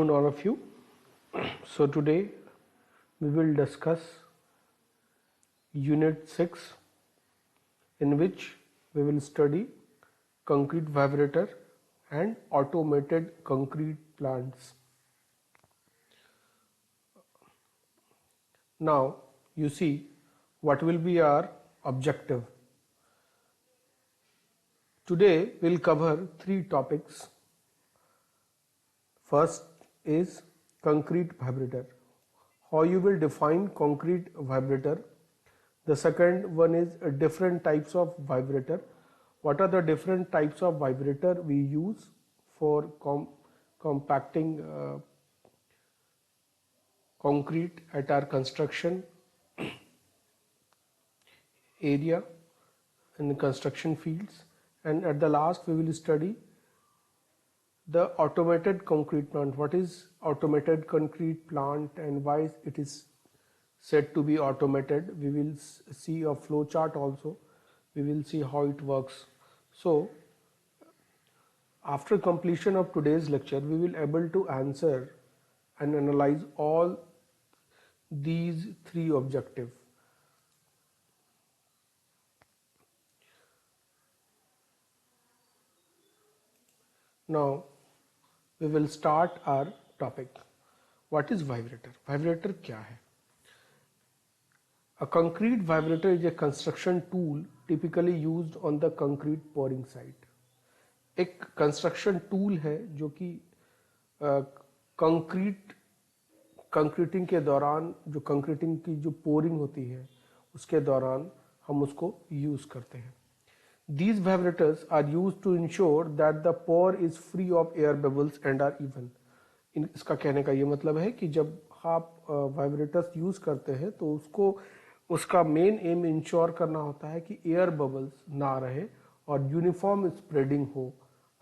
All of you. So today we will discuss Unit 6, in which we will study concrete vibrator and automated concrete plants. Now you see what will be our objective. Today we'll cover 3 topics. First is concrete vibrator, how you will define concrete vibrator. The second one is different types of vibrator. What are the different types of vibrator we use for compacting concrete at our construction area in the construction fields. And at the last we will study the automated concrete plant. What is automated concrete plant and why it is said to be automated? We will see a flow chart also. We will see how it works. So after completion of today's lecture, we will able to answer and analyze all these 3 objectives. Now we will start our topic. What is vibrator? Vibrator क्या है? A concrete vibrator is a construction tool typically used on the concrete pouring site. एक construction tool है जो कि concreting के दौरान जो concreting की जो पोरिंग होती है उसके दौरान हम उसको यूज करते हैं. These vibrators are used to ensure that the pour is free of air bubbles and are even. इसका कहने का ये मतलब है कि जब आप वाइब्रेटर्स यूज करते हैं तो उसका मेन एम इंश्योर करना होता है कि एयर बबल्स ना रहे और यूनिफॉर्म स्प्रेडिंग हो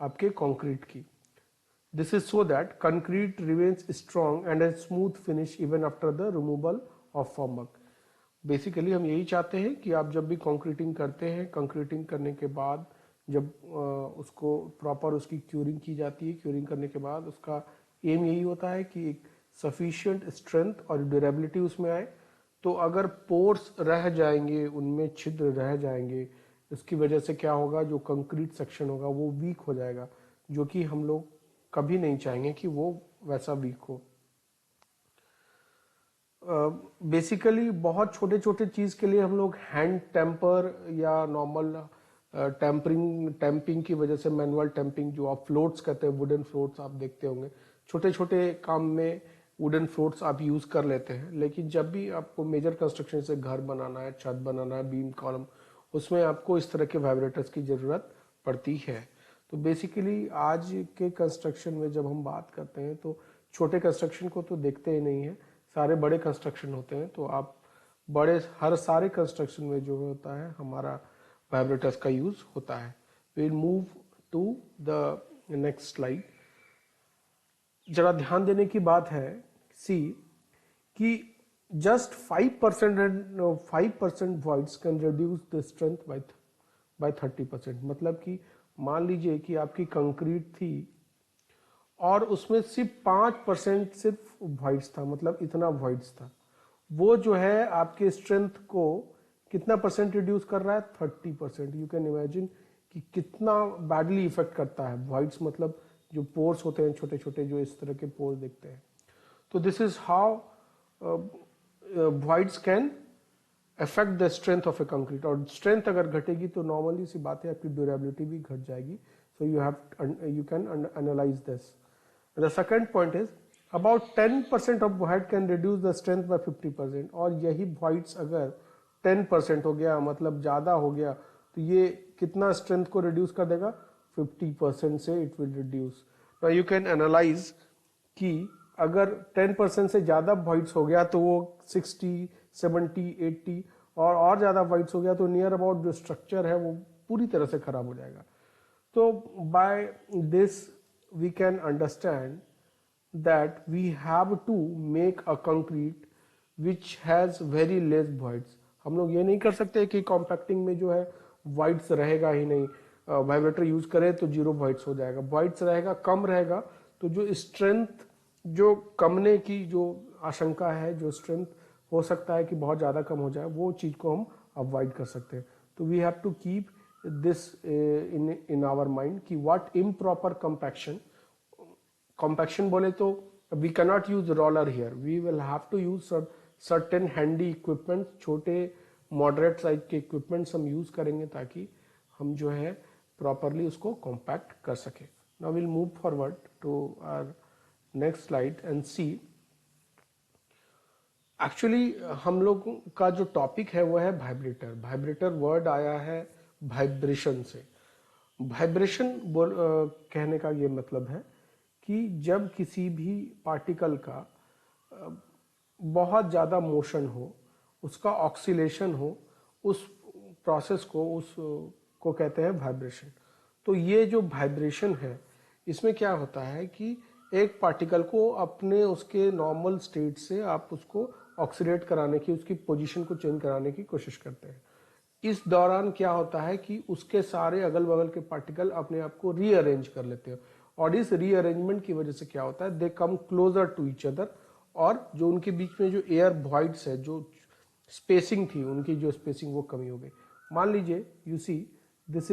आपके कंक्रीट की. This is so that concrete remains strong and a smooth finish even after the removal of formwork. Basically हम यही चाहते हैं कि आप जब भी कंक्रीटिंग करते हैं, कंक्रीटिंग करने के बाद जब उसको प्रॉपर उसकी क्यूरिंग की जाती है, क्यूरिंग करने के बाद उसका एम यही होता है कि एक सफिशिएंट स्ट्रेंथ और ड्यूरेबिलिटी उसमें आए. तो अगर पोर्स रह जाएंगे, उनमें छिद्र रह जाएंगे, इसकी वजह से क्या होगा, जो कंक्रीट सेक्शन होगा वो वीक हो जाएगा, जो कि हम लोग कभी नहीं चाहेंगे कि वो वैसा वीक हो. बेसिकली बहुत छोटे छोटे चीज के लिए हम लोग हैंड टेम्पर या नॉर्मल टेम्पिंग की वजह से मैनुअल टेम्पिंग जो आप फ्लोट्स कहते हैं, वुडन फ्लोट्स आप देखते होंगे, छोटे छोटे काम में वुडन फ्लोट्स आप यूज कर लेते हैं. लेकिन जब भी आपको मेजर कंस्ट्रक्शन से घर बनाना है, छत बनाना है, बीम कॉलम, उसमें आपको इस तरह के वाइब्रेटर्स की जरूरत पड़ती है. तो बेसिकली आज के कंस्ट्रक्शन में जब हम बात करते हैं तो छोटे कंस्ट्रक्शन को तो देखते ही नहीं है, सारे बड़े कंस्ट्रक्शन होते हैं. तो आप हर सारे कंस्ट्रक्शन में जो होता है हमारा वाइब्रेटर्स का यूज होता है. Will move to the next slide. जरा ध्यान देने की बात है सी कि just 5% voids can reduce the strength by 30%. मतलब कि मान लीजिए कि आपकी कंक्रीट थी और उसमें सिर्फ 5% सिर्फ वॉइड्स था, मतलब इतना वॉइड्स था, वो जो है आपके स्ट्रेंथ को कितना परसेंट रिड्यूस कर रहा है, 30%. यू कैन इमेजिन कि कितना बैडली इफेक्ट करता है. वॉइड्स मतलब जो पोर्स होते हैं छोटे छोटे, जो इस तरह के पोर्स दिखते हैं. तो this is how voids can affect the strength of A concrete. और स्ट्रेंथ अगर घटेगी तो नॉर्मली सी बात है आपकी ड्यूरेबिलिटी भी घट जाएगी. सो you can analyze this. The second point is about 10% of void can reduce the strength by 50%. और यही voids अगर 10% हो गया, मतलब ज्यादा हो गया, तो ये कितना स्ट्रेंथ को रिड्यूस कर देगा, 50% से it will reduce. Now you can analyze कि अगर 10% से ज्यादा voids हो गया तो वो 60, 70, 80 और ज्यादा voids हो गया तो नियर अबाउट जो स्ट्रक्चर है वो पूरी तरह से खराब हो जाएगा. So by this we can understand that we have to make a concrete which has very less voids. हम लोग ये नहीं कर सकते कि कॉम्पैक्टिंग में जो है voids रहेगा ही नहीं, वाइब्रेटर यूज करें तो 0 voids हो जाएगा. voids रहेगा, कम रहेगा, तो जो स्ट्रेंथ जो कमने की जो आशंका है, जो स्ट्रेंथ हो सकता है कि बहुत ज़्यादा कम हो जाए, वो चीज़ को हम अवॉइड कर सकते हैं। तो we have to keep this in our mind कि व्हाट इम्प्रॉपर कंपैक्शन, कंपैक्शन बोले तो we cannot use roller here, we will have to use certain handy equipment, छोटे मॉडरेट साइज के इक्विपमेंट्स हम यूज करेंगे ताकि हम जो है प्रॉपरली उसको कॉम्पैक्ट कर सके। Now will move forward to our next slide and see. Actually हम लोग का जो टॉपिक है वो है वाइब्रेटर। वाइब्रेटर वर्ड आया है वाइब्रेशन से। वाइब्रेशन कहने का ये मतलब है कि जब किसी भी पार्टिकल का बहुत ज़्यादा मोशन हो, उसका ऑक्सीलेशन हो, उस प्रोसेस को उसको कहते हैं वाइब्रेशन। तो ये जो वाइब्रेशन है इसमें क्या होता है कि एक पार्टिकल को अपने उसके नॉर्मल स्टेट से आप उसको ऑक्सीडेट कराने की, उसकी पोजीशन को चेंज कराने की कोशिश करते हैं। इस दौरान क्या होता है कि उसके सारे अगल बगल के पार्टिकल अपने आप को रीअरेंज कर लेते हैं और इस रीअरेंजमेंट की वजह से क्या होता है, they come closer to each other, और जो उनके बीच में जो एयर वॉइड्स है, जो स्पेसिंग थी उनकी, जो स्पेसिंग वो कमी हो गई। मान लीजिए you see this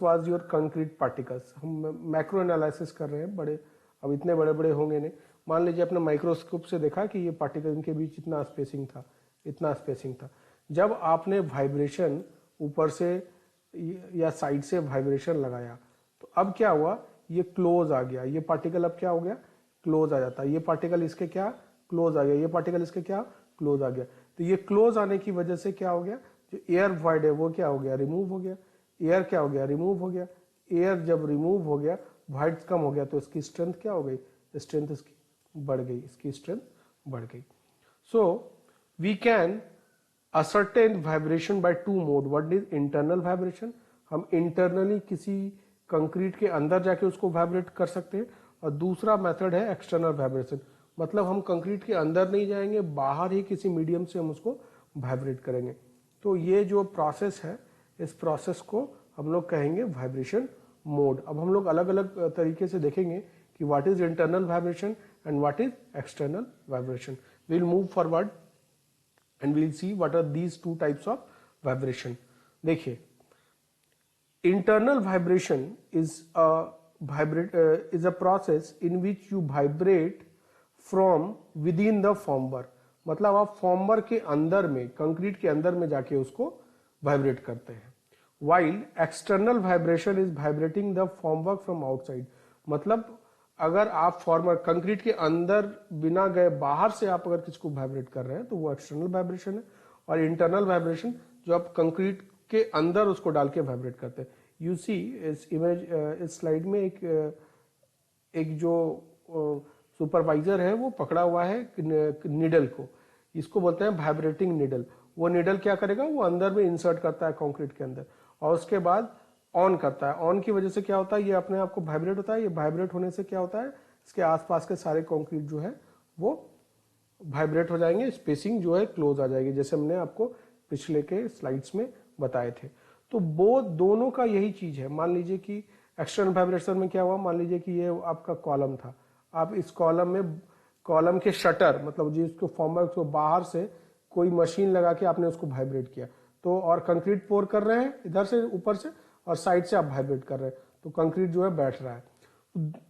was your concrete particles. हम मैक्रो एनालिसिस कर रहे हैं, बड़े अब इतने बड़े बड़े होंगे नहीं। मान लीजिए अपने माइक्रोस्कोप से देखा कि ये पार्टिकल, इनके बीच इतना स्पेसिंग था, इतना स्पेसिंग था। जब आपने वाइब्रेशन ऊपर से या साइड से वाइब्रेशन लगाया तो अब क्या हुआ, ये क्लोज आ गया। ये पार्टिकल अब क्या हो गया, क्लोज आ जाता है। ये पार्टिकल इसके क्या क्लोज आ गया, ये पार्टिकल इसके क्या क्लोज आ गया। तो ये क्लोज आने की वजह से क्या हो गया, जो एयर वॉइड है वो क्या हो गया, रिमूव हो गया। एयर क्या हो गया, रिमूव हो गया। एयर जब रिमूव हो गया, वॉइड कम हो गया, तो इसकी स्ट्रेंथ क्या हो गई, स्ट्रेंथ इसकी बढ़ गई, इसकी स्ट्रेंथ बढ़ गई। So we can ascertain vibration by two mode. What is internal vibration, हम इंटरनली किसी कंक्रीट के अंदर जाके उसको वाइब्रेट कर सकते हैं, और दूसरा मेथड है एक्सटर्नल वाइब्रेशन, मतलब हम कंक्रीट के अंदर नहीं जाएंगे, बाहर ही किसी मीडियम से हम उसको वाइब्रेट करेंगे। तो ये जो प्रोसेस है, इस प्रोसेस को हम लोग कहेंगे वाइब्रेशन मोड। अब हम लोग अलग अलग तरीके से देखेंगे कि what is internal vibration and what is external vibration. We will move forward and we'll see what are these two types of vibration. देखिए, internal vibration is a process in which you vibrate from within the formwork। मतलब आप formwork के अंदर में, concrete के अंदर में जाके उसको वाइब्रेट करते हैं। while external vibration is vibrating the formwork from outside। मतलब अगर आप फॉर्मर कंक्रीट के अंदर बिना गए बाहर से आप अगर किसको वाइब्रेट कर रहे हैं तो वो एक्सटर्नल वाइब्रेशन है। और इंटरनल वाइब्रेशन जो आप कंक्रीट के अंदर उसको डाल के वाइब्रेट करते हैं। यू सी इस इमेज, इस स्लाइड में एक जो सुपरवाइजर है वो पकड़ा हुआ है निडल को, इसको बोलते हैं वाइब्रेटिंग निडल। वो निडल क्या करेगा, वो अंदर में इंसर्ट करता है कंक्रीट के अंदर और उसके बाद ऑन करता है। ऑन की वजह से क्या होता है, ये अपने आप को वाइब्रेट होता है। ये वाइब्रेट होने से क्या होता है, इसके आसपास के सारे कंक्रीट जो है वो वाइब्रेट हो जाएंगे, स्पेसिंग जो है क्लोज आ जाएगी, जैसे हमने आपको पिछले के स्लाइड्स में बताए थे। तो वो दोनों का यही चीज है। मान लीजिए कि एक्सटर्नल वाइब्रेशन में क्या हुआ, मान लीजिए कि ये आपका कॉलम था, आप इस कॉलम में, कॉलम के शटर मतलब जिसको फॉर्मर को बाहर से कोई मशीन लगा के आपने उसको वाइब्रेट किया, तो और कंक्रीट पोर कर रहे हैं इधर से ऊपर से और साइड से आप वाइब्रेट कर रहे हैं, तो कंक्रीट जो है बैठ रहा है।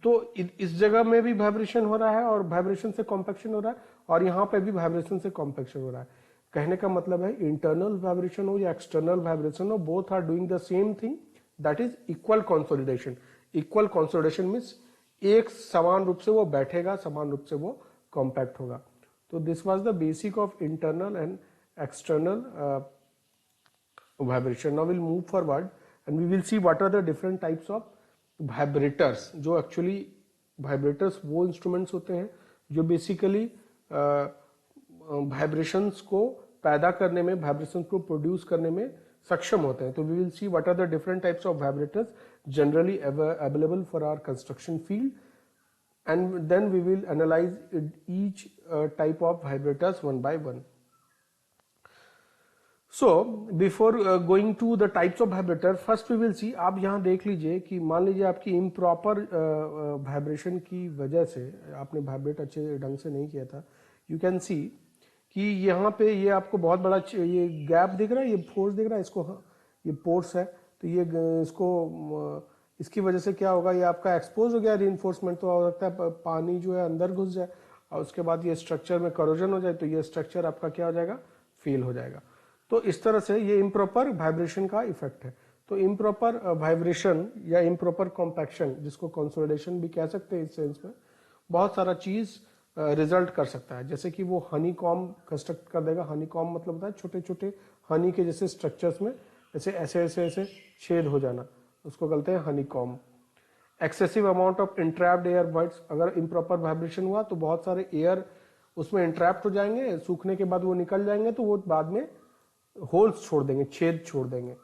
तो इस जगह में भी वाइब्रेशन हो रहा है और वाइब्रेशन से कॉम्पैक्शन हो रहा है, और यहाँ पे भी वाइब्रेशन से कॉम्पैक्शन हो रहा है। कहने का मतलब है इंटरनल वाइब्रेशन हो या एक्सटर्नल वाइब्रेशन हो, both are doing the same thing, that is equal consolidation. Equal consolidation means एक समान रूप से वो बैठेगा, समान रूप से वो कॉम्पैक्ट होगा। तो this was the basic of internal and external vibration. Now we'll move forward and we will see what are the different types of vibrators। जो actually vibrators वो instruments होते हैं जो basically vibrations को पैदा करने में, vibrations को produce करने में सक्षम होते हैं। तो we will see what are the different types of vibrators generally available for our construction field, and then we will analyze each type of vibrators one by one। So before going to the types of vibrator, first we will see, आप यहाँ देख लीजिए कि मान लीजिए आपकी improper vibration की वजह से आपने वाइब्रेट अच्छे ढंग से नहीं किया था, यू कैन सी कि यहाँ पे ये आपको बहुत बड़ा ये गैप दिख रहा है, ये फोर्स दिख रहा है इसको, हाँ ये पोर्स है, तो ये इसको इसकी वजह से क्या होगा, ये आपका एक्सपोज हो गया रीइंफोर्समेंट, तो हो सकता है पानी जो है अंदर घुस जाए और उसके बाद ये स्ट्रक्चर में करोजन हो जाए, तो ये स्ट्रक्चर आपका क्या हो जाएगा, फेल हो जाएगा। तो इस तरह से ये इम्प्रॉपर वाइब्रेशन का इफेक्ट है। तो इम्प्रॉपर वाइब्रेशन या इम्प्रॉपर कॉम्पैक्शन, जिसको कंसोलिडेशन भी कह सकते हैं इस सेंस में, बहुत सारा चीज रिजल्ट कर सकता है। जैसे कि वो हनी कॉम कंस्ट्रक्ट कर देगा। हनी कॉम मतलब होता है छोटे छोटे हनी के जैसे स्ट्रक्चर्स में ऐसे ऐसे ऐसे ऐसे छेद हो जाना, उसको कहते हैं honeycomb. Excessive amount of entrapped air birds, अगर इम्प्रॉपर वाइब्रेशन हुआ तो बहुत सारे एयर उसमें इंट्रैप्ट हो जाएंगे, सूखने के बाद वो निकल जाएंगे, तो वो बाद में होल्स छोड़ देंगे, छेद छोड़ देंगे।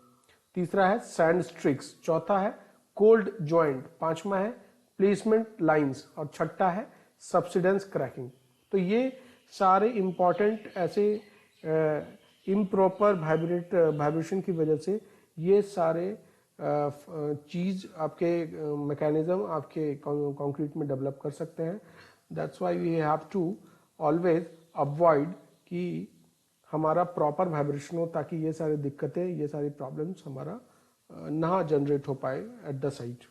तीसरा है सैंड स्ट्रिक्स, चौथा है कोल्ड जॉइंट, पांचवा है प्लेसमेंट लाइंस और छठा है सब्सिडेंस क्रैकिंग। तो ये सारे इंपॉर्टेंट ऐसे इम्प्रॉपर वाइब्रेशन की वजह से ये सारे चीज आपके मैकेनिज्म आपके कंक्रीट में डेवलप कर सकते हैं। That's why we have to always avoid कि हमारा प्रॉपर वाइब्रेशन हो, ताकि ये सारी दिक्कतें, ये सारी प्रॉब्लम्स हमारा ना जनरेट हो पाए at the site.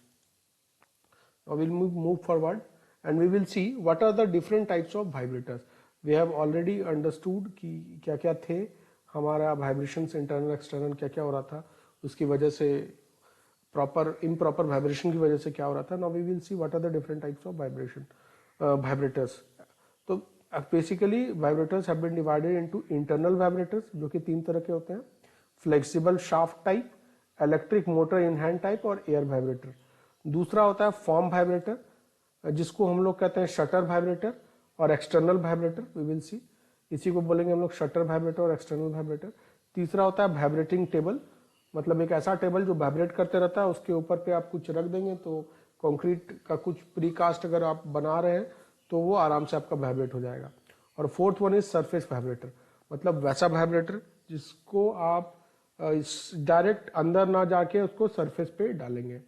Now we'll move forward and we will see what are the different types of vibrators. We have already understood कि क्या क्या थे हमारा वाइब्रेशंस, इंटरनल एक्सटर्नल क्या क्या हो रहा था, उसकी वजह से प्रॉपर इम्प्रॉपर वाइब्रेशन की वजह से क्या हो रहा था। Now we will see what are the different types of vibration vibrators. तो basically vibrators have been divided into internal vibrators, जो कि तीन तरह के होते हैं, flexible shaft type, electric motor in hand type और एयर वाइब्रेटर। दूसरा होता है फॉर्म वाइब्रेटर, जिसको हम लोग कहते हैं शटर वाइब्रेटर और external vibrator. We will see, इसी को बोलेंगे हम लोग शटर वाइब्रेटर और एक्सटर्नल वाइब्रेटर। तीसरा होता है वाइब्रेटिंग टेबल, मतलब एक ऐसा टेबल जो वाइब्रेट करते रहता है, उसके ऊपर पे आप कुछ रख देंगे तो कंक्रीट का कुछ प्रीकास्ट अगर आप बना रहे हैं तो वो आराम से आपका वाइब्रेट हो जाएगा। और fourth one is surface vibrator, मतलब वैसा वाइब्रेटर जिसको आप डायरेक्ट अंदर ना जाके उसको सरफेस पे डालेंगे।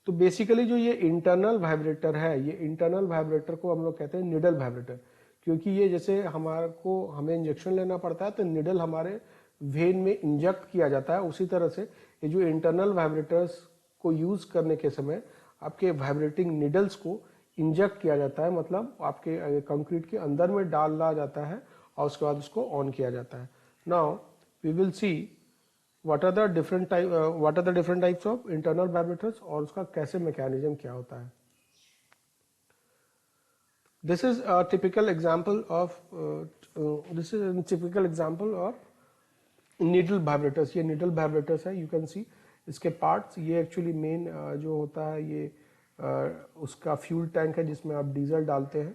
तो बेसिकली जो ये इंटरनल वाइब्रेटर है, ये इंटरनल वाइब्रेटर को हम लोग कहते हैं निडल वाइब्रेटर, क्योंकि ये जैसे हमें इंजेक्शन लेना पड़ता है तो निडल हमारे वेन में इंजेक्ट किया जाता है, उसी तरह से ये जो इंटरनल वाइब्रेटर्स को यूज करने के समय आपके वाइब्रेटिंग निडल्स को इंजेक्ट किया जाता है, मतलब आपके कंक्रीट के अंदर में डाला जाता है और उसके बाद उसको ऑन किया जाता है। Now we will see what are the different types of internal vibrators और उसका कैसे मैकेनिज्म क्या होता है। This is a typical example of needle vibrators। ये needle vibrators है, you can see इसके पार्ट्स, ये एक्चुअली मेन जो होता है ये उसका फ्यूल टैंक है जिसमें आप डीजल डालते हैं।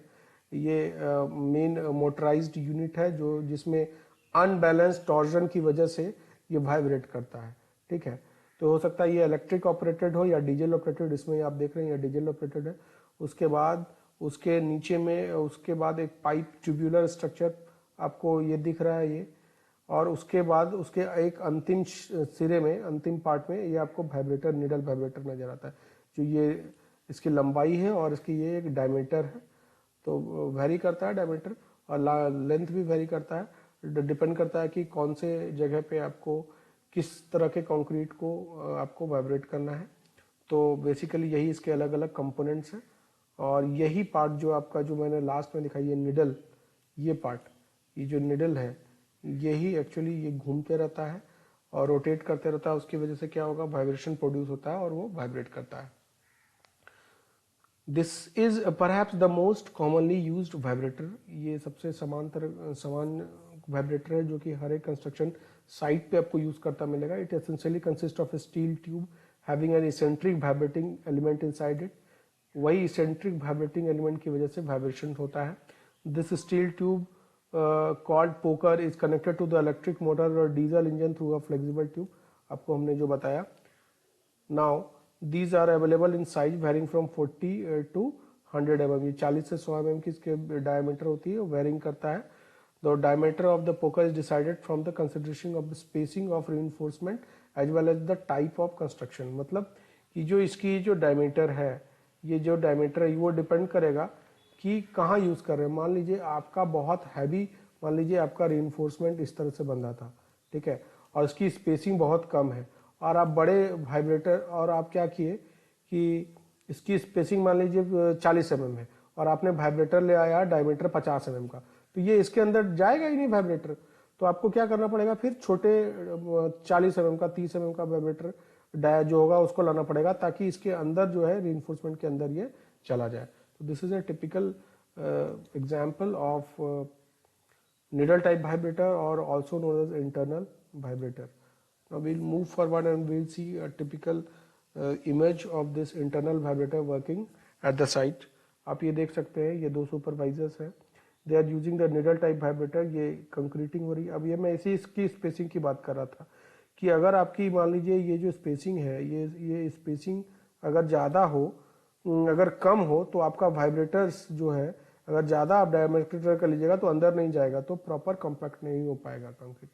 ये मेन मोटराइज्ड यूनिट है जो जिसमें अनबैलेंस टॉर्जन की वजह से ये वाइब्रेट करता है, ठीक है। तो हो सकता है ये इलेक्ट्रिक ऑपरेटेड हो या डीजल ऑपरेटेड, इसमें आप देख रहे हैं ये डीजल ऑपरेटेड है। उसके बाद उसके नीचे में उसके बाद एक पाइप ट्यूब्यूलर स्ट्रक्चर आपको ये दिख रहा है ये, और उसके बाद उसके एक अंतिम सिरे में, अंतिम पार्ट में ये आपको वाइब्रेटर, निडल वाइब्रेटर नजर आता है, जो ये इसकी लंबाई है और इसकी ये एक डायमीटर है। तो वेरी करता है डायमीटर, और लेंथ भी वेरी करता है, डिपेंड करता है कि कौन से जगह पे आपको किस तरह के कंक्रीट को आपको वाइब्रेट करना है। तो बेसिकली यही इसके अलग अलग कंपोनेंट्स हैं, और यही पार्ट जो आपका जो मैंने लास्ट में दिखाई है निडल, ये पार्ट, ये जो निडल है यही एक्चुअली ये घूमते रहता है और रोटेट करते रहता है, उसकी वजह से क्या होगा, वाइब्रेशन प्रोड्यूस होता है और वो वाइब्रेट करता है। This is perhaps the most commonly used vibrator. ये सबसे समान वाइब्रेटर है जो कि हर एक कंस्ट्रक्शन साइट पे आपको यूज करता मिलेगा। It essentially consist of a steel tube having an eccentric vibrating element inside it. वही इसेंट्रिक वाइब्रेटिंग एलिमेंट की वजह से वाइब्रेशन होता है। This steel tube called poker is connected to the electric motor और diesel engine through a flexible tube, आपको हमने जो बताया। Now these are available in size varying from 40 to 100 mm। ये 40 से 100 mm की इसके डायमीटर होती है, वेरिंग करता है। The diameter of the poker is decided from the consideration of the spacing of reinforcement as well as the type of construction. मतलब कि जो इसकी जो डायमीटर है, ये जो डायमीटर है वो डिपेंड करेगा कि कहाँ यूज़ कर रहे हैं। मान लीजिए आपका बहुत हैवी, मान लीजिए आपका रीइंफोर्समेंट इस तरह से बंधा था, ठीक है, और इसकी स्पेसिंग बहुत कम है, और आप बड़े वाइब्रेटर, और आप क्या किए कि इसकी स्पेसिंग मान लीजिए 40 mm है और आपने वाइब्रेटर ले आया डायमीटर 50 mm का, तो ये इसके अंदर जाएगा ही नहीं वाइब्रेटर। तो आपको क्या करना पड़ेगा, फिर छोटे 40 mm का 30 mm का वाइब्रेटर जो होगा उसको लाना पड़ेगा ताकि इसके अंदर जो है रीइंफोर्समेंट के अंदर ये चला जाए। तो this is a typical example of needle type vibrator or also known as internal vibrator. Now we'll move forward and we'll see a typical image of this internal vibrator working at the site. आप ये देख सकते हैं, ये दो supervisors हैं, they are using the needle type vibrator. ये concreting हो रही है। अब ये मैं इसी इसकी स्पेसिंग की बात कर रहा था कि अगर आपकी मान लीजिए ये जो स्पेसिंग है, ये स्पेसिंग अगर ज़्यादा हो, अगर कम हो, तो आपका वाइब्रेटर्स जो है, अगर ज़्यादा आप डायमीटर कर लीजिएगा तो अंदर नहीं जाएगा, तो प्रॉपर कॉम्पैक्ट नहीं हो पाएगा कंक्रीट।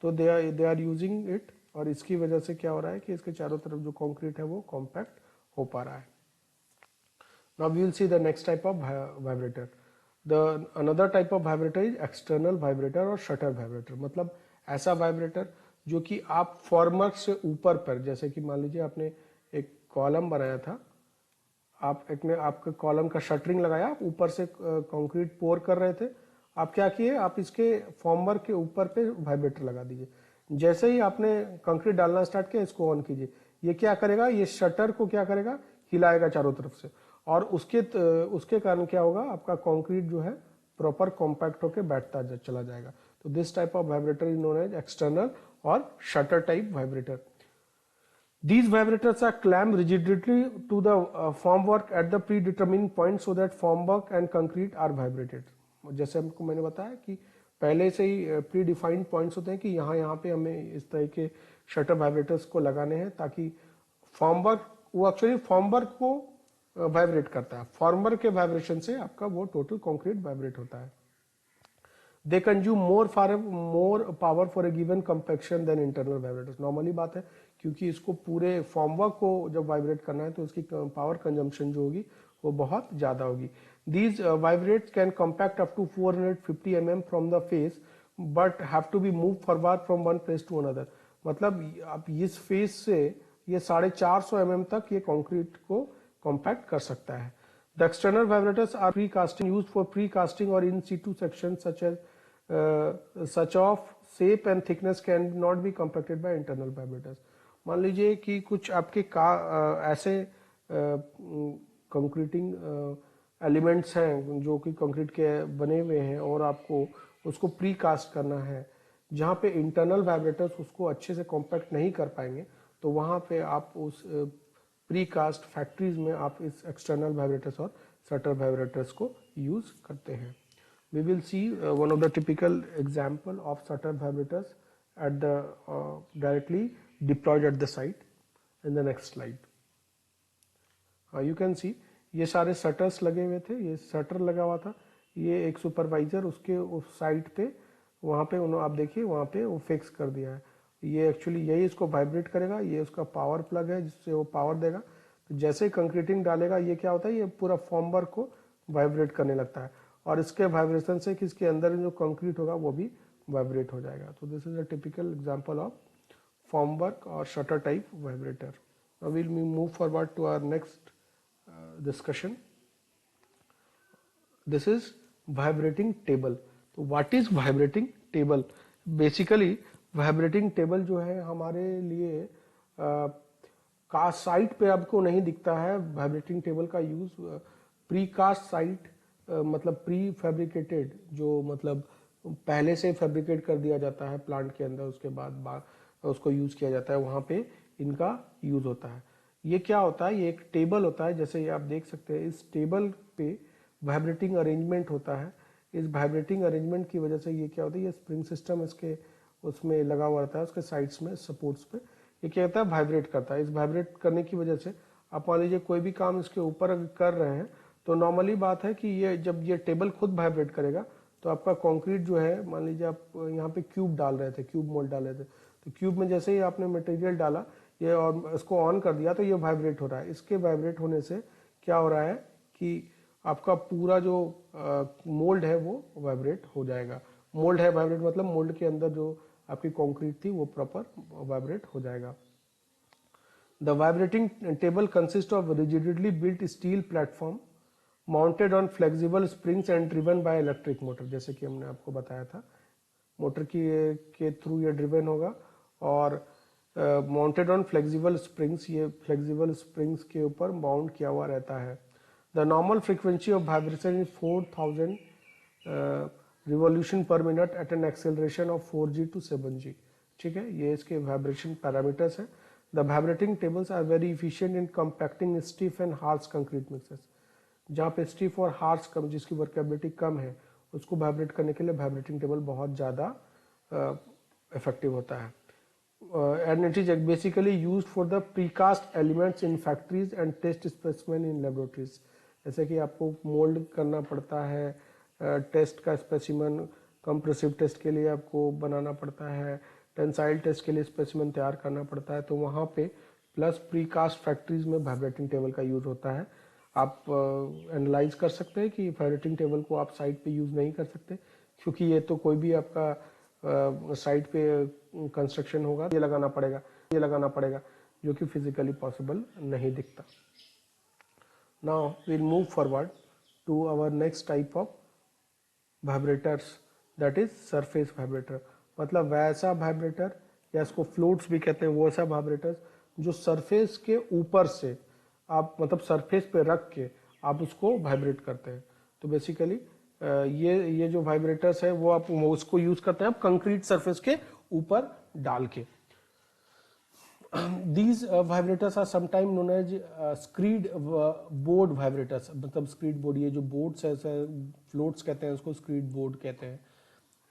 तो दे आर यूजिंग इट, और इसकी वजह से क्या हो रहा है कि इसके चारों तरफ जो कंक्रीट है वो कॉम्पैक्ट हो पा रहा है। Now we will see the next type of vibrator. The another type of vibrator is external vibrator और शटर वाइब्रेटर। मतलब ऐसा वाइब्रेटर जो कि आप फॉर्मर से ऊपर पर, जैसे कि मान लीजिए आपने एक कॉलम बनाया था, आप एक ने आपके कॉलम का शटरिंग लगाया, आप ऊपर से कंक्रीट पोर कर रहे थे, आप क्या किए, आप इसके फॉर्मर के ऊपर पे वाइब्रेटर लगा दीजिए। जैसे ही आपने कंक्रीट डालना स्टार्ट किया, इसको ऑन कीजिए, ये क्या करेगा, ये शटर को क्या करेगा, हिलाएगा चारों तरफ से, और उसके कारण क्या होगा, आपका कंक्रीट जो है प्रॉपर कॉम्पैक्ट होकर बैठता चला जाएगा। तो this type of vibrator is known as external और shutter type vibrator. These vibrators are clamped rigidly to the formwork at the predetermined point so that formwork and concrete are vibrated. जैसे हमको मैंने बताया कि पहले से ही प्री डिफाइंड पॉइंट्स होते हैं कि यहाँ पे हमें इस तरह के शटर वाइब्रेटर्स को लगाने हैं ताकि फॉर्मवर्क, वो एक्चुअली फॉर्मवर्क को वाइब्रेट करता है, फॉर्मवर्क के वाइब्रेशन से आपका वो टोटल कंक्रीट वाइब्रेट होता है। They consume more power for a given compaction than internal vibrators. Normally बात है, क्योंकि इसको पूरे फॉर्मवर्क को जब वाइब्रेट करना है तो इसकी पावर कंजम्पशन जो होगी वो बहुत ज़्यादा होगी। These vibrates can compact up to 450 mm from the face but have to be moved forward from one place to another. मतलब आप इस फेस से ये 450 mm तक ये कंक्रीट को कॉम्पैक्ट कर सकता है। The external vibrators are precasting, used for precasting or in situ sections such of shape and thickness can not be compacted by internal vibrators. मान लीजिए कि कुछ आपके ऐसे कंक्रीटिंग एलिमेंट्स हैं जो कि कंक्रीट के बने हुए हैं और आपको उसको प्री कास्ट करना है, जहाँ पे इंटरनल वाइब्रेटर्स उसको अच्छे से कॉम्पैक्ट नहीं कर पाएंगे, तो वहाँ पे आप उस प्री कास्ट फैक्ट्रीज में आप इस एक्सटर्नल वाइब्रेटर्स और शटर वाइब्रेटर्स को यूज करते हैं। We will see one of the typical example of shutter vibrators at the directly deployed at the site in the next slide. You can see ये सारे shutters लगे हुए थे, ये शटर लगा हुआ था, ये एक सुपरवाइजर उसके उस साइट पे वहाँ पे उन्होंने, आप देखिए वहाँ पे वो फिक्स कर दिया है। ये एक्चुअली यही इसको वाइब्रेट करेगा, ये उसका पावर प्लग है जिससे वो पावर देगा। तो जैसे ही कंक्रीटिंग डालेगा ये क्या होता है, ये पूरा फॉर्मवर्क को वाइब्रेट करने लगता है और इसके वाइब्रेशन से किसके अंदर जो कंक्रीट होगा वो भी वाइब्रेट हो जाएगा। तो this is a typical example of formwork और shutter type vibrator. Now we will move forward to our next discussion. This is vibrating table. तो what is vibrating table? Basically vibrating table जो है हमारे लिए cast site पे आपको नहीं दिखता है। वाइब्रेटिंग टेबल का यूज प्री कास्ट साइट, मतलब प्री फैब्रिकेटेड, जो मतलब पहले से फैब्रिकेट कर दिया जाता है प्लांट के अंदर, उसके बाद उसको यूज किया जाता है, वहाँ पे इनका यूज होता है। ये क्या होता है, ये एक टेबल होता है, जैसे ये आप देख सकते हैं, इस टेबल पे वाइब्रेटिंग अरेंजमेंट होता है। इस वाइब्रेटिंग अरेंजमेंट की वजह से ये क्या होता है, ये स्प्रिंग सिस्टम इसके उसमें लगा हुआ रहता है, उसके साइड्स में सपोर्ट्स पे, ये क्या होता है, वाइब्रेट करता है। इस वाइब्रेट करने की वजह से आप मान लीजिए कोई भी काम इसके ऊपर कर रहे हैं तो नॉर्मली बात है कि ये जब ये टेबल खुद वाइब्रेट करेगा तो आपका कंक्रीट जो है, मान लीजिए आप यहाँ पे क्यूब डाल रहे थे, क्यूब मोल्ड डाल रहे थे, तो क्यूब में जैसे ही आपने मटेरियल डाला ये और इसको ऑन कर दिया तो ये वाइब्रेट हो रहा है। इसके वाइब्रेट होने से क्या हो रहा है कि आपका पूरा जो मोल्ड है वो वाइब्रेट हो जाएगा। मोल्ड है वाइब्रेट मतलब मोल्ड के अंदर जो आपकी कंक्रीट थी वो प्रॉपर वाइब्रेट हो जाएगा। The vibrating table consists of rigidly built steel platform mounted on flexible springs and driven by electric motor, जैसे कि हमने आपको बताया था मोटर की के थ्रू ये ड्रिवन होगा और माउंटेड ऑन फ्लेक्सिबल स्प्रिंग्स, ये फ्लेक्सिबल स्प्रिंग्स के ऊपर माउंट किया हुआ रहता है। The normal frequency of vibration is 4000 revolution per minute at an acceleration of 4G to 7G। ठीक है, ये इसके वाइब्रेशन पैरामीटर्स है। The vibrating tables are very efficient in compacting stiff and harsh concrete mixes. जहाँ पे स्टिफ और harsh कम, जिसकी वर्केबिलिटी कम है, उसको वाइब्रेट करने के लिए वाइब्रेटिंग टेबल बहुत ज़्यादा इफेक्टिव होता है। And it is basically used for the precast elements in factories and test specimen in laboratories. जैसे कि आपको मोल्ड करना पड़ता है, टेस्ट का स्पेसिमेन, कंप्रेसिव टेस्ट के लिए आपको बनाना पड़ता है, टेंसाइल टेस्ट के लिए स्पेसिमेन तैयार करना पड़ता है, तो वहाँ पे प्लस प्रीकास्ट फैक्ट्रीज में वाइब्रेटिंग टेबल का यूज़ होता है। आप एनालाइज कर सकते हैं कि वाइब्रेटिंग टेबल को आप साइट पे यूज़ नहीं कर सकते, क्योंकि ये तो कोई भी आपका साइट पे कंस्ट्रक्शन होगा ये लगाना पड़ेगा जो कि फिजिकली पॉसिबल नहीं दिखता। Now we'll move forward to our next type of vibrators, that is surface vibrator. मतलब वैसा वाइब्रेटर, या इसको फ्लोट्स भी कहते हैं, वैसा वाइब्रेटर जो सरफेस के ऊपर से आप मतलब सरफेस पे रख के आप उसको वाइब्रेट करते हैं। तो बेसिकली ये जो वाइब्रेटर्स है वो आप उसको यूज करते हैं आप कंक्रीट सरफेस के ऊपर डाल के। These vibrators are sometimes known as screed board vibrators। मतलब screed board, ये जो boards है floats कहते हैं उसको, screed board कहते हैं।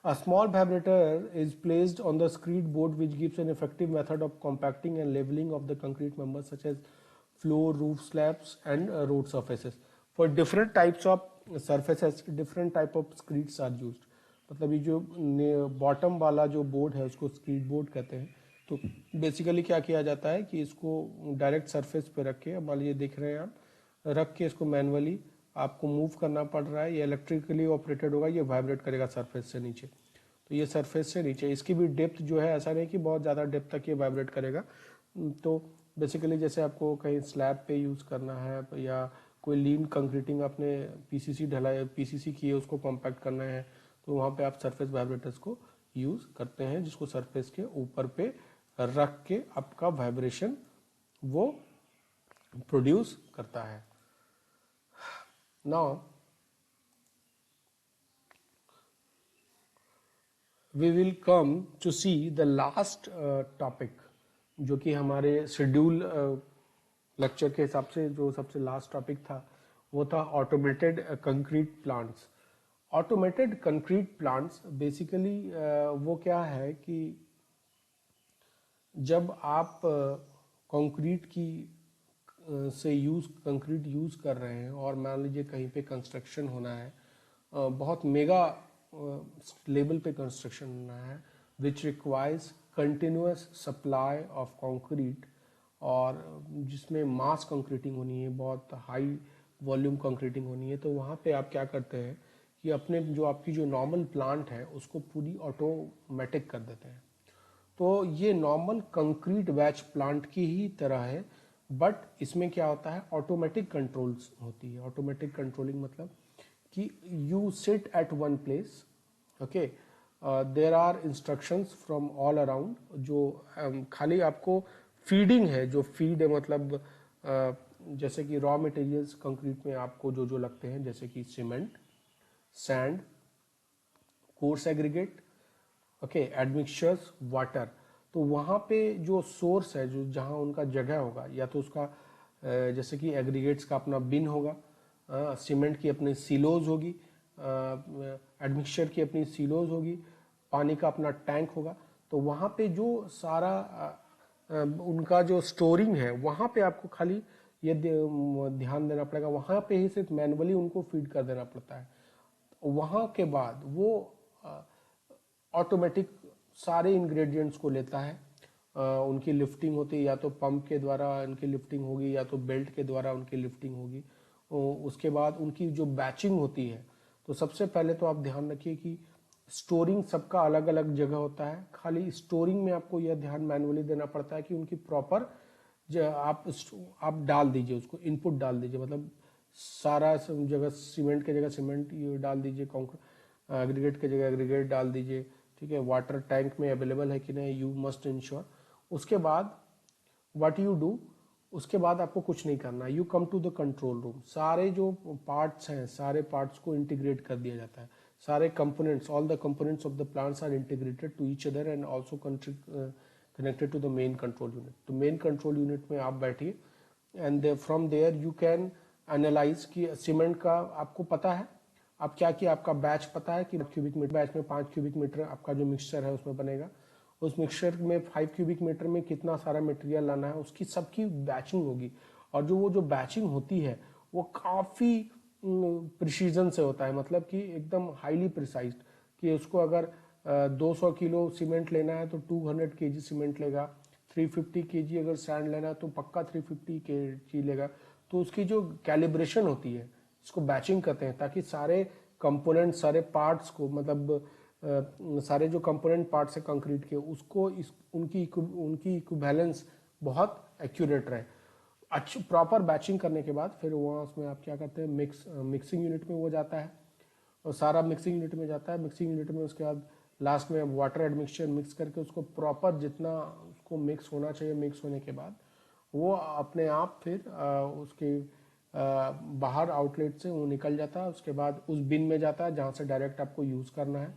A small vibrator is placed on the screed board which gives an effective method of compacting and leveling of the concrete members such as floor, roof slabs and road surfaces. For different types of surfaces, different type of screeds are used। मतलब ये जो bottom वाला जो board है उसको screed board कहते हैं। तो बेसिकली क्या किया जाता है कि इसको डायरेक्ट सरफेस पे रख के, मान लीजिए देख रहे हैं आप, रख के इसको मैनुअली आपको मूव करना पड़ रहा है, ये इलेक्ट्रिकली ऑपरेटेड होगा, ये वाइब्रेट करेगा सरफेस से नीचे। तो ये सरफेस से नीचे, इसकी भी डेप्थ जो है ऐसा नहीं कि बहुत ज़्यादा डेप्थ तक ये वाइब्रेट करेगा। तो बेसिकली जैसे आपको कहीं स्लैब पे यूज़ करना है या कोई लीन कंक्रीटिंग आपने पीसीसी ढलाई पीसीसी की है उसको कॉम्पैक्ट करना है, तो वहाँ पे आप सरफेस वाइब्रेटर्स को यूज़ करते हैं, जिसको सरफेस के ऊपर पे रख के आपका वाइब्रेशन वो प्रोड्यूस करता है। Now we will come to see the last topic, जो कि हमारे शेड्यूल लेक्चर के हिसाब से जो सबसे लास्ट टॉपिक था वो था automated concrete plants. Automated concrete plants basically वो क्या है कि जब आप कंक्रीट की से कंक्रीट यूज़ कर रहे हैं और मान लीजिए कहीं पे कंस्ट्रक्शन होना है, बहुत मेगा लेवल पे कंस्ट्रक्शन होना है which requires continuous supply of concrete, और जिसमें मास कंक्रीटिंग होनी है, बहुत हाई वॉल्यूम कंक्रीटिंग होनी है, तो वहाँ पे आप क्या करते हैं कि अपने जो आपकी जो नॉर्मल प्लांट है उसको पूरी ऑटोमेटिक कर देते हैं। तो ये नॉर्मल कंक्रीट बैच प्लांट की ही तरह है, बट इसमें क्या होता है, ऑटोमेटिक कंट्रोल्स होती है। ऑटोमेटिक कंट्रोलिंग मतलब कि you sit at one place, okay, there are instructions from all around, जो खाली आपको फीडिंग है, जो फीड है मतलब जैसे कि रॉ मटेरियल्स कंक्रीट में आपको जो जो लगते हैं, जैसे कि cement, sand, coarse aggregate, okay, admixtures, water. तो वहाँ पे जो सोर्स है, जो जहाँ उनका जगह होगा, या तो उसका जैसे कि एग्रीगेट्स का अपना बिन होगा, सीमेंट की अपनी सिलोज होगी, एडमिक्सचर की अपनी सिलोज होगी, पानी का अपना टैंक होगा। तो वहाँ पे जो सारा उनका जो स्टोरिंग है, वहाँ पे आपको खाली ये ध्यान देना पड़ेगा, वहाँ पे ही सिर्फ मैनुअली उनको फीड कर देना पड़ता है। वहाँ के बाद वो ऑटोमेटिक सारे इंग्रेडिएंट्स को लेता है। उनकी लिफ्टिंग होती है, या तो पंप के द्वारा उनकी लिफ्टिंग होगी या तो बेल्ट के द्वारा उनकी लिफ्टिंग होगी। उसके बाद उनकी जो बैचिंग होती है, तो सबसे पहले तो आप ध्यान रखिए कि स्टोरिंग सबका अलग अलग जगह होता है। खाली स्टोरिंग में आपको यह ध्यान मैनुअली देना पड़ता है कि उनकी प्रॉपर आप डाल दीजिए, उसको इनपुट डाल दीजिए, मतलब सारा जगह सीमेंट के जगह सीमेंट ये डाल दीजिए, एग्रीगेट के जगह एग्रीगेट डाल दीजिए, ठीक है। वाटर टैंक में अवेलेबल है कि नहीं, यू मस्ट इंश्योर। उसके बाद व्हाट यू डू, उसके बाद आपको कुछ नहीं करना, you come to the control room. सारे जो पार्ट्स हैं, सारे पार्ट्स को इंटीग्रेट कर दिया जाता है। सारे components, all the components of the plants are integrated to each other and also connected to the main control unit. तो मेन कंट्रोल यूनिट में आप बैठिए and from there you can analyse कि सीमेंट का आपको पता है, आप क्या किया, आपका बैच पता है कि क्यूबिक मीटर, बैच में 5 क्यूबिक मीटर आपका जो मिक्सचर है उसमें बनेगा। उस मिक्सचर में 5 क्यूबिक मीटर में कितना सारा मटेरियल लाना है, उसकी सबकी बैचिंग होगी। और जो बैचिंग होती है वो काफ़ी प्रिसीजन से होता है, मतलब कि एकदम हाईली प्रिसाइज, कि उसको अगर 200 किलो सीमेंट लेना है तो 200 केजी सीमेंट लेगा, 350 केजी अगर सैंड लेना है तो पक्का 350 केजी लेगा। तो उसकी जो कैलिब्रेशन होती है, इसको बैचिंग कहते हैं, ताकि सारे कंपोनेंट, सारे पार्ट्स को, मतलब सारे जो कंपोनेंट पार्ट्स है कंक्रीट के, उसको उनकी इक्विवेलेंस बहुत एक्यूरेट रहे। अच्छी प्रॉपर बैचिंग करने के बाद फिर वहाँ उसमें आप क्या करते हैं, मिक्सिंग यूनिट में वो जाता है, और सारा मिक्सिंग यूनिट में जाता है। मिक्सिंग यूनिट में उसके बाद लास्ट में वाटर एडमिक्सचर मिक्स करके उसको प्रॉपर जितना उसको मिक्स होना चाहिए, मिक्स होने के बाद वो अपने आप फिर उसके बाहर आउटलेट से वो निकल जाता है। उसके बाद उस बिन में जाता है जहाँ से डायरेक्ट आपको यूज़ करना है।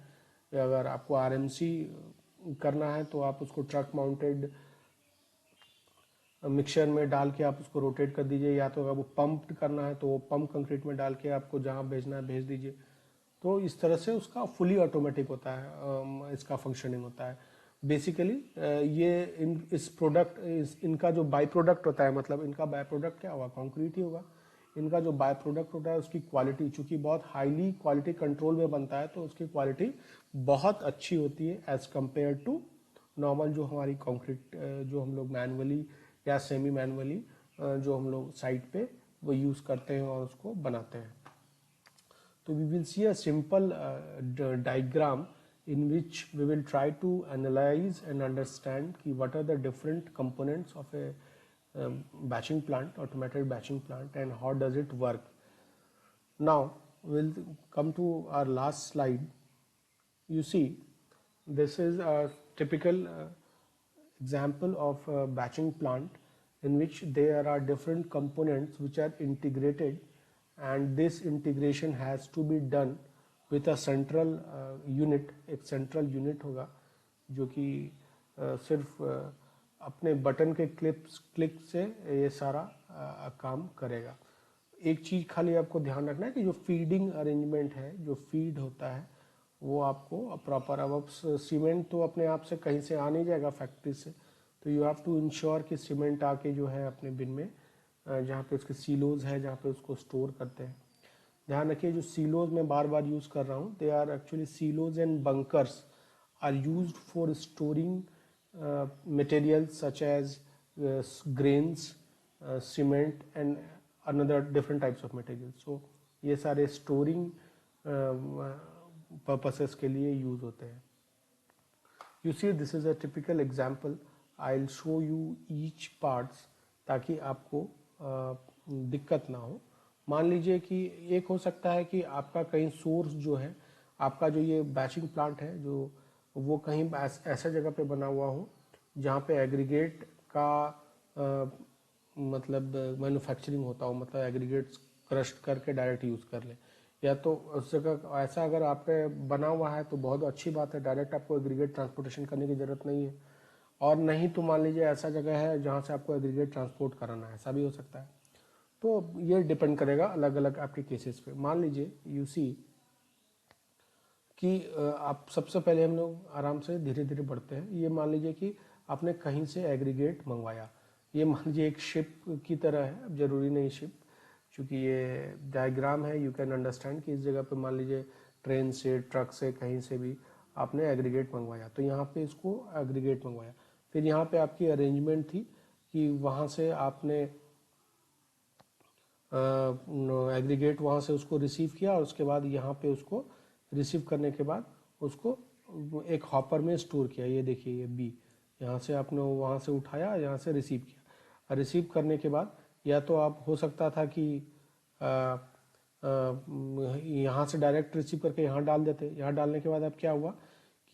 अगर आपको आरएमसी करना है तो आप उसको ट्रक माउंटेड मिक्सचर में डाल के आप उसको रोटेट कर दीजिए, या तो अगर वो पंप करना है तो वो पंप कंक्रीट में डाल के आपको जहाँ भेजना है भेज दीजिए। तो इस तरह से उसका फुली ऑटोमेटिक होता है, इसका फंक्शनिंग होता है। बेसिकली ये इस प्रोडक्ट इनका जो बाई प्रोडक्ट होता है, मतलब इनका बाय प्रोडक्ट क्या होगा, कंक्रीट ही होगा। इनका जो बाय प्रोडक्ट होता है उसकी क्वालिटी, चूंकि बहुत हाईली क्वालिटी कंट्रोल में बनता है, तो उसकी क्वालिटी बहुत अच्छी होती है एज कम्पेयर टू नॉर्मल जो हमारी कंक्रीट जो हम लोग मैनुअली या सेमी मैनुअली जो हम लोग साइट पे वो यूज़ करते हैं और उसको बनाते हैं। So we will see a simple diagram in which we will try to analyze and understand ki what are the different components of a batching plant, automated batching plant, and how does it work. Now we'll come to our last slide. You see, this is a typical example of a batching plant in which there are different components which are integrated, and this integration has to be done with a central unit। एक central unit होगा जो कि सिर्फ अपने button के click से ये सारा काम करेगा। एक चीज़ खाली आपको ध्यान रखना है कि जो फीडिंग अरेंजमेंट है, जो फीड होता है वो आपको प्रॉपर, अब सीमेंट तो अपने आप से कहीं से आ नहीं जाएगा फैक्ट्री से, तो यू हैव टू इंश्योर कि सीमेंट आके जो है अपने बिन में जहाँ पे उसके सीलोज है, जहाँ पे उसको स्टोर करते हैं। ध्यान रखिए जो सीलोज मैं बार बार यूज़ कर रहा हूँ, they are actually silos and bunkers are used for storing materials such as grains, cement and another different types of materials. So ये सारे storing purposes के लिए use होते हैं। You see, this is a typical example. I'll show you each parts ताकि आपको दिक्कत ना हो। मान लीजिए कि एक हो सकता है कि आपका कहीं सोर्स जो है, आपका जो ये बैचिंग प्लांट है जो वो कहीं ऐसा जगह पे बना हुआ हो जहाँ पे एग्रीगेट का मतलब मैन्युफैक्चरिंग होता हो, मतलब एग्रीगेट्स क्रश करके डायरेक्ट यूज़ कर ले। या तो उस जगह ऐसा अगर आप पे बना हुआ है तो बहुत अच्छी बात है, डायरेक्ट आपको एग्रीगेट ट्रांसपोर्टेशन करने की ज़रूरत नहीं है। और नहीं तो मान लीजिए ऐसा जगह है जहाँ से आपको एग्रीगेट ट्रांसपोर्ट कराना है, ऐसा भी हो सकता है। तो ये डिपेंड करेगा अलग अलग आपके केसेस पे। मान लीजिए यू सी कि आप सबसे पहले हम लोग आराम से धीरे धीरे बढ़ते हैं। ये मान लीजिए कि आपने कहीं से एग्रीगेट मंगवाया, ये मान लीजिए एक शिप की तरह है, अब जरूरी नहीं शिप, क्योंकि ये डायग्राम है, यू कैन अंडरस्टैंड कि इस जगह पे मान लीजिए ट्रेन से, ट्रक से, कहीं से भी आपने एग्रीगेट मंगवाया, तो यहाँ पे इसको एग्रीगेट मंगवाया। फिर यहाँ पे आपकी अरेंजमेंट थी कि वहाँ से आपने एग्रीगेट वहाँ से उसको रिसीव किया, और उसके बाद यहाँ पे उसको रिसीव करने के बाद उसको एक हॉपर में स्टोर किया। ये देखिए ये बी, यहाँ से आपने वहाँ से उठाया, यहाँ से रिसीव किया। रिसीव करने के बाद या तो आप हो सकता था कि यहाँ से डायरेक्ट रिसीव करके यहाँ डाल देते। यहाँ डालने के बाद अब क्या हुआ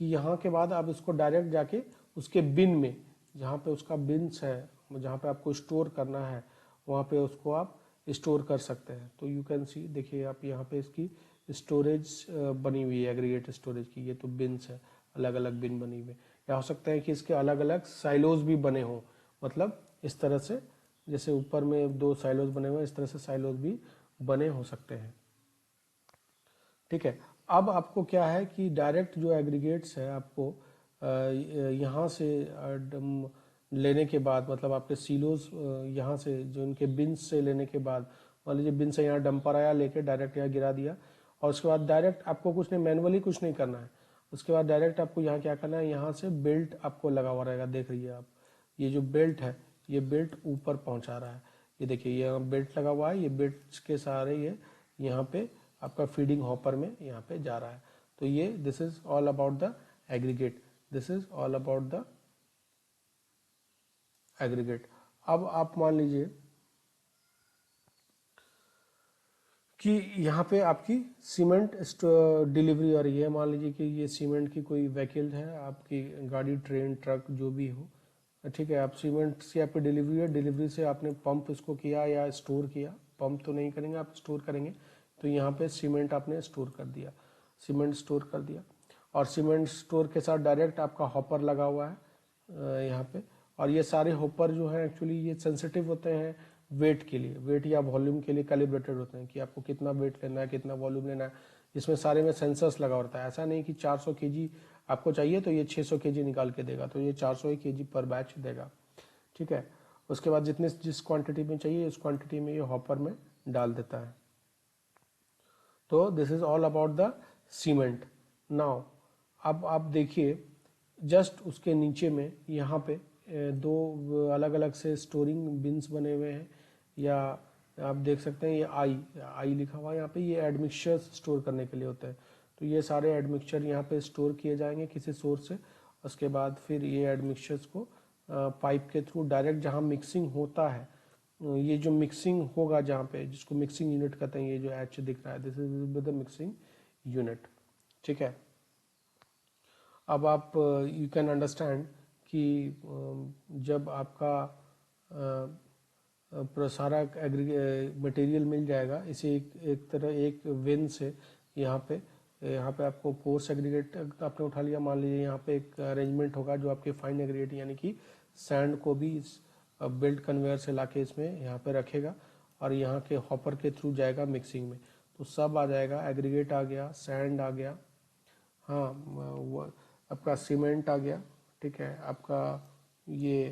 कि यहाँ के बाद आप इसको डायरेक्ट जाके उसके बिन में, जहाँ पे उसका बिन्स है, जहाँ पे आपको स्टोर करना है, वहाँ पे उसको आप स्टोर कर सकते हैं। तो यू कैन सी, देखिए आप यहाँ पे इसकी स्टोरेज बनी हुई है, एग्रीगेट स्टोरेज की। ये तो बिन्स है, अलग अलग बिन बनी हुई है। या हो सकता है कि इसके अलग अलग साइलोज भी बने हों, मतलब इस तरह से, जैसे ऊपर में 2 साइलोज बने हुए हैं, इस तरह से साइलोज भी बने हो सकते हैं। ठीक है, अब आपको क्या है कि डायरेक्ट जो एग्रीगेट्स है आपको यहाँ से लेने के बाद, मतलब आपके सीलोज यहाँ से जो इनके बिन्स से लेने के बाद, मान लीजिए बिन से यहाँ डंपर आया, लेके डायरेक्ट यहाँ गिरा दिया, और उसके बाद डायरेक्ट आपको कुछ नहीं, मैनुअली कुछ नहीं करना है। उसके बाद डायरेक्ट आपको यहाँ क्या करना है, यहाँ से बेल्ट आपको लगा हुआ रहेगा। देख रही है आप, ये जो बेल्ट है, ये बेल्ट ऊपर पहुँचा रहा है। ये देखिए ये बेल्ट लगा हुआ है, ये बेल्ट के सहारे ये यहाँ पे आपका फीडिंग हॉपर में यहाँ पे जा रहा है। तो ये this is all about the aggregate, this is all about the aggregate. अब आप मान लीजिए कि यहाँ पे आपकी सीमेंट डिलीवरी आ रही है। मान लीजिए कि ये सीमेंट की कोई व्हीकल है, आपकी गाड़ी, ट्रेन, ट्रक जो भी हो, ठीक है। आप सीमेंट से आपकी डिलीवरी है, डिलीवरी से आपने पंप इसको किया या स्टोर किया। पंप तो नहीं करेंगे, आप स्टोर करेंगे। तो यहाँ पे सीमेंट आपने स्टोर कर दिया, सीमेंट स्टोर कर दिया, और सीमेंट स्टोर के साथ डायरेक्ट आपका हॉपर लगा हुआ है यहाँ पे। और ये सारे हॉपर जो है एक्चुअली ये सेंसिटिव होते हैं वेट के लिए, वेट या वॉल्यूम के लिए कैलिब्रेटेड होते हैं कि आपको कितना वेट लेना है, कितना वॉल्यूम लेना है। इसमें सारे में सेंसर्स लगा होता है। ऐसा नहीं कि 400 केजी आपको चाहिए तो ये 600 केजी निकाल के देगा, तो ये 400 केजी पर बैच देगा। ठीक है, उसके बाद जिस क्वांटिटी में चाहिए उस क्वांटिटी में ये हॉपर में डाल देता है। तो this is all about the cement. Now अब आप देखिए जस्ट उसके नीचे में यहाँ पे 2 अलग अलग से स्टोरिंग बिन्स बने हुए हैं, या आप देख सकते हैं ये आई लिखा हुआ है यहाँ पे। ये एडमिक्सचर्स स्टोर करने के लिए होता है। तो ये सारे एडमिक्सचर यहाँ पे स्टोर किए जाएंगे किसी सोर्स से। उसके बाद फिर ये एडमिक्सचर्स को पाइप के थ्रू डायरेक्ट जहाँ मिक्सिंग होता है, ये जो मिक्सिंग होगा जहाँ पे, जिसको मिक्सिंग यूनिट कहते हैं, ये जो एच दिख रहा है, this is the mixing unit. ठीक है, अब आप यू कैन अंडरस्टैंड कि जब आपका सारा मटेरियल मिल जाएगा, इसे एक तरह एक वेन से यहाँ पे आपको कोर्स एग्रीगेट आपने उठा लिया। मान लीजिए यहाँ पे एक अरेंजमेंट होगा जो आपके फाइन एग्रीगेट यानी कि सैंड को भी इस बेल्ट कन्वेयर से लाके इसमें यहाँ पे रखेगा, और यहाँ के हॉपर के थ्रू जाएगा मिक्सिंग में। तो सब आ जाएगा, एग्रीगेट आ गया, सैंड आ गया, हाँ वो आपका सीमेंट आ गया, ठीक है, आपका ये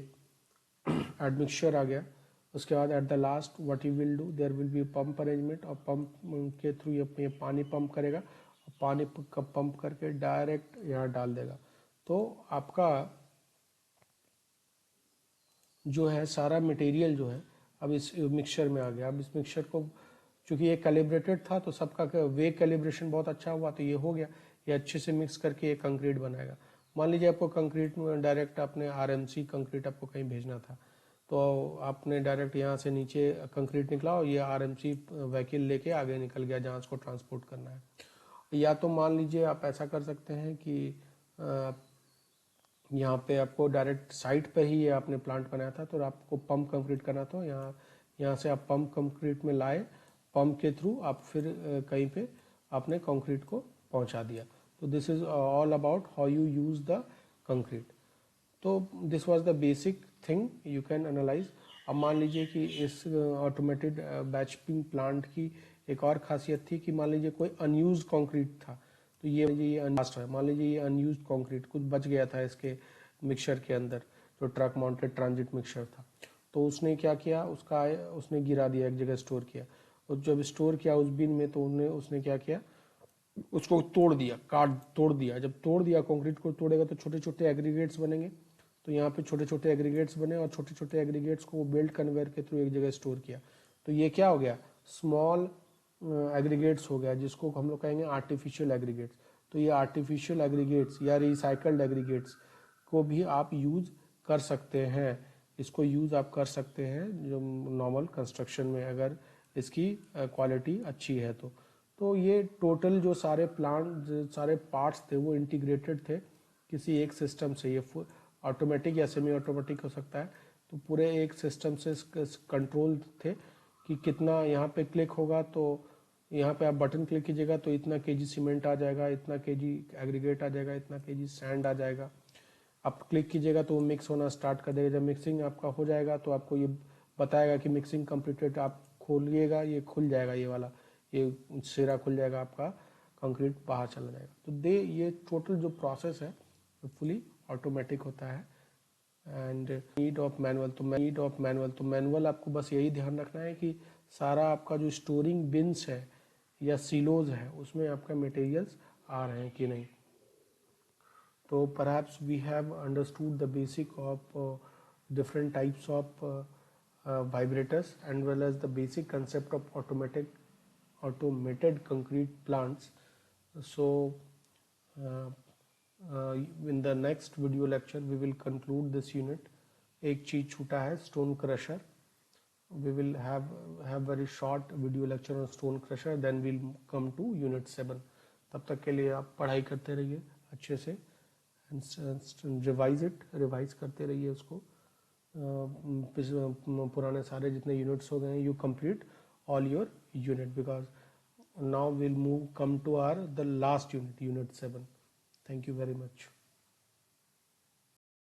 एडमिक्सचर आ गया। उसके बाद at the last what you will do, there will be pump arrangement, और पंप के थ्रू ये पानी पंप करेगा, और पानी पंप करके डायरेक्ट यहाँ डाल देगा। तो आपका जो है सारा मटेरियल जो है अब इस मिक्सचर में आ गया। अब इस मिक्सचर को चूंकि ये कैलिब्रेटेड था तो सबका वे कैलिब्रेशन बहुत अच्छा हुआ, तो ये हो गया। ये अच्छे से मिक्स करके ये कंक्रीट बनाएगा। मान लीजिए आपको कंक्रीट में डायरेक्ट आपने आरएमसी कंक्रीट आपको कहीं भेजना था, तो आपने डायरेक्ट यहाँ से नीचे कंक्रीट निकला और ये आरएमसी व्हीकल लेके आगे निकल गया जहाँ उसको ट्रांसपोर्ट करना है। या तो मान लीजिए आप ऐसा कर सकते हैं कि यहाँ पे आपको डायरेक्ट साइट पे ही ये आपने प्लांट बनाया था, तो आपको पंप कंक्रीट करना था। यहाँ से आप पंप कंक्रीट में लाए, पंप के थ्रू आप फिर कहीं पे आपने कंक्रीट को पहुंचा दिया। तो this is all about how you use the concrete. तो this was the basic thing you can analyse. अब मान लीजिए कि इस ऑटोमेटेड बैचपिंग प्लांट की एक और खासियत थी कि मान लीजिए कोई अनयूज कंक्रीट था, तो ये अनलास्ट है। मान लीजिए ये अनयूज कंक्रीट कुछ बच गया था इसके मिक्सचर के अंदर, जो ट्रक माउंटेड ट्रांजिट मिक्सचर था, तो उसने क्या किया, उसने गिरा दिया, एक जगह स्टोर किया। और जब स्टोर किया उस बिन में, तो उसने क्या किया, उसको तोड़ दिया, काट तोड़ दिया। जब तोड़ दिया, कंक्रीट को तोड़ेगा तो छोटे छोटे एग्रीगेट्स बनेंगे। तो यहाँ पे छोटे छोटे एग्रीगेट्स बने और छोटे छोटे एग्रीगेट्स को वो बेल्ट कन्वेयर के थ्रू एक जगह स्टोर किया। तो ये क्या हो गया, स्मॉल एग्रीगेट्स हो गया, जिसको हम लोग कहेंगे आर्टिफिशियल एग्रीगेट्स। तो ये आर्टिफिशियल एग्रीगेट्स या रिसाइकल्ड एग्रीगेट्स को भी आप यूज कर सकते हैं। इसको यूज आप कर सकते हैं जो नॉर्मल कंस्ट्रक्शन में, अगर इसकी क्वालिटी अच्छी है तो ये टोटल जो सारे प्लांट सारे पार्ट्स थे वो इंटीग्रेटेड थे किसी एक सिस्टम से। ये ऑटोमेटिक या सेमी ऑटोमेटिक हो सकता है। तो पूरे एक सिस्टम से कंट्रोल थे कि कितना यहाँ पे क्लिक होगा तो यहाँ पे आप बटन क्लिक कीजिएगा तो इतना केजी सीमेंट आ जाएगा, इतना केजी एग्रीगेट आ जाएगा, इतना केजी सैंड आ जाएगा। आप क्लिक कीजिएगा तो वो मिक्स होना स्टार्ट कर देगा। जब मिक्सिंग आपका हो जाएगा तो आपको ये बताएगा कि मिक्सिंग कंप्लीटेड। आप खोलिएगा, ये खुल जाएगा, ये वाला ये सिरा खुल जाएगा, आपका कंक्रीट बाहर चला जाएगा। तो ये टोटल जो प्रोसेस है फुली ऑटोमेटिक होता है। एंड नीड ऑफ मैनुअल, तो मैनुअल आपको बस यही ध्यान रखना है कि सारा आपका जो स्टोरिंग बिन्स है या सिलोज है उसमें आपका मटेरियल्स आ रहे हैं कि नहीं। तो perhaps we have understood the basic of different types of vibrators and well as the basic concept of automated concrete plants. So in the next video lecture we will conclude this unit. एक चीज छूटा है, stone crusher. We will have very short video lecture on stone crusher, then we'll come to unit 7. तब तक के लिए आप पढ़ाई करते रहिए अच्छे से, रिवाइज करते रहिए उसको। पुराने सारे जितने यूनिट्स हो गए हैं, you complete all your unit, because now will come to our the last unit, unit 7. Thank you very much.